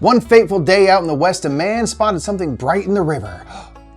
One fateful day out in the west, a man spotted something bright in the river.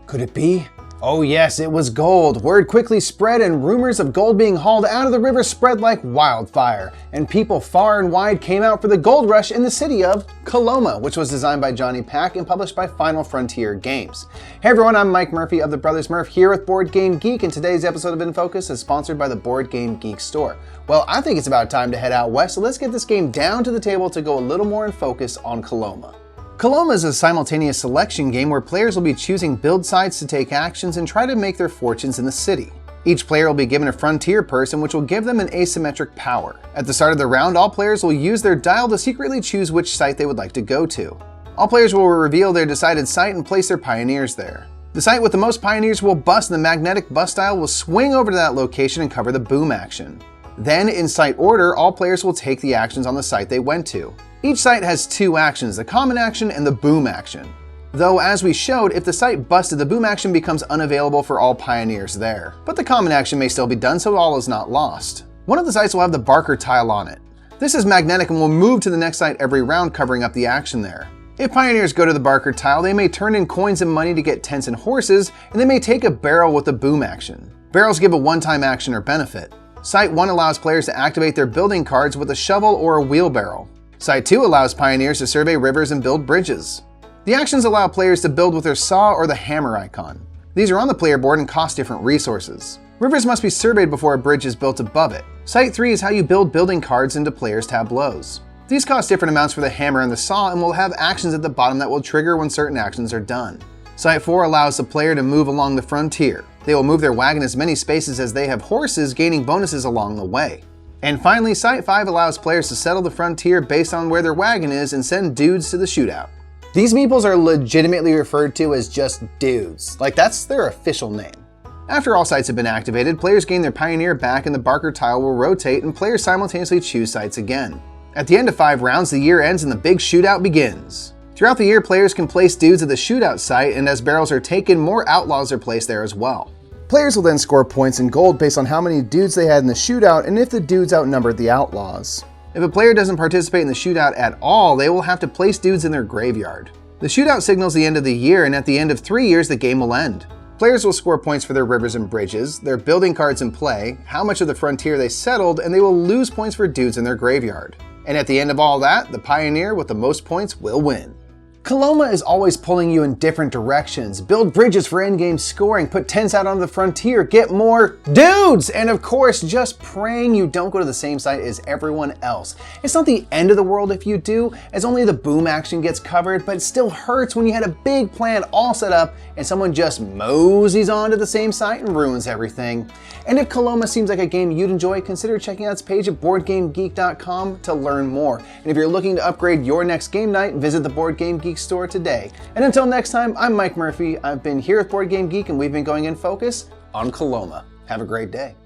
Could it be? Oh yes, it was gold. Word quickly spread and rumors of gold being hauled out of the river spread like wildfire, and people far and wide came out for the gold rush in the city of Coloma, which was designed by Johnny Pack and published by Final Frontier Games. Hey everyone, I'm Mike Murphy of the Brothers Murph here with Board Game Geek, and today's episode of In Focus is sponsored by the Board Game Geek store. Well, I think it's about time to head out west, so let's get this game down to the table to go a little more in focus on Coloma. Coloma is a simultaneous selection game where players will be choosing build sites to take actions and try to make their fortunes in the city. Each player will be given a frontier person, which will give them an asymmetric power. At the start of the round, all players will use their dial to secretly choose which site they would like to go to. All players will reveal their decided site and place their pioneers there. The site with the most pioneers will bust, and the magnetic bust dial will swing over to that location and cover the boom action. Then, in site order, all players will take the actions on the site they went to. Each site has two actions, the common action and the boom action. Though, as we showed, if the site busted, the boom action becomes unavailable for all pioneers there. But the common action may still be done, so all is not lost. One of the sites will have the Barker tile on it. This is magnetic and will move to the next site every round, covering up the action there. If pioneers go to the Barker tile, they may turn in coins and money to get tents and horses, and they may take a barrel with the boom action. Barrels give a one-time action or benefit. Site 1 allows players to activate their building cards with a shovel or a wheelbarrow. Site 2 allows pioneers to survey rivers and build bridges. The actions allow players to build with their saw or the hammer icon. These are on the player board and cost different resources. Rivers must be surveyed before a bridge is built above it. Site 3 is how you build building cards into players' tableaus. These cost different amounts for the hammer and the saw and will have actions at the bottom that will trigger when certain actions are done. Site 4 allows the player to move along the frontier. They will move their wagon as many spaces as they have horses, gaining bonuses along the way. And finally, Site 5 allows players to settle the frontier based on where their wagon is and send dudes to the shootout. These meeples are legitimately referred to as just dudes, like that's their official name. After all sites have been activated, players gain their pioneer back and the Barker tile will rotate and players simultaneously choose sites again. At the end of 5 rounds, the year ends and the big shootout begins. Throughout the year, players can place dudes at the shootout site, and as barrels are taken, more outlaws are placed there as well. Players will then score points in gold based on how many dudes they had in the shootout and if the dudes outnumbered the outlaws. If a player doesn't participate in the shootout at all, they will have to place dudes in their graveyard. The shootout signals the end of the year, and at the end of 3 years, the game will end. Players will score points for their rivers and bridges, their building cards in play, how much of the frontier they settled, and they will lose points for dudes in their graveyard. And at the end of all that, the pioneer with the most points will win. Coloma is always pulling you in different directions. Build bridges for endgame scoring, put tents out on the frontier, get more dudes, and of course, just praying you don't go to the same site as everyone else. It's not the end of the world if you do, as only the boom action gets covered, but it still hurts when you had a big plan all set up and someone just moseys onto the same site and ruins everything. And if Coloma seems like a game you'd enjoy, consider checking out its page at BoardGameGeek.com to learn more. And if you're looking to upgrade your next game night, visit the Board Game Geek store today. And until next time, I'm Mike Murphy. I've been here with Board Game Geek and we've been going in focus on Coloma. Have a great day.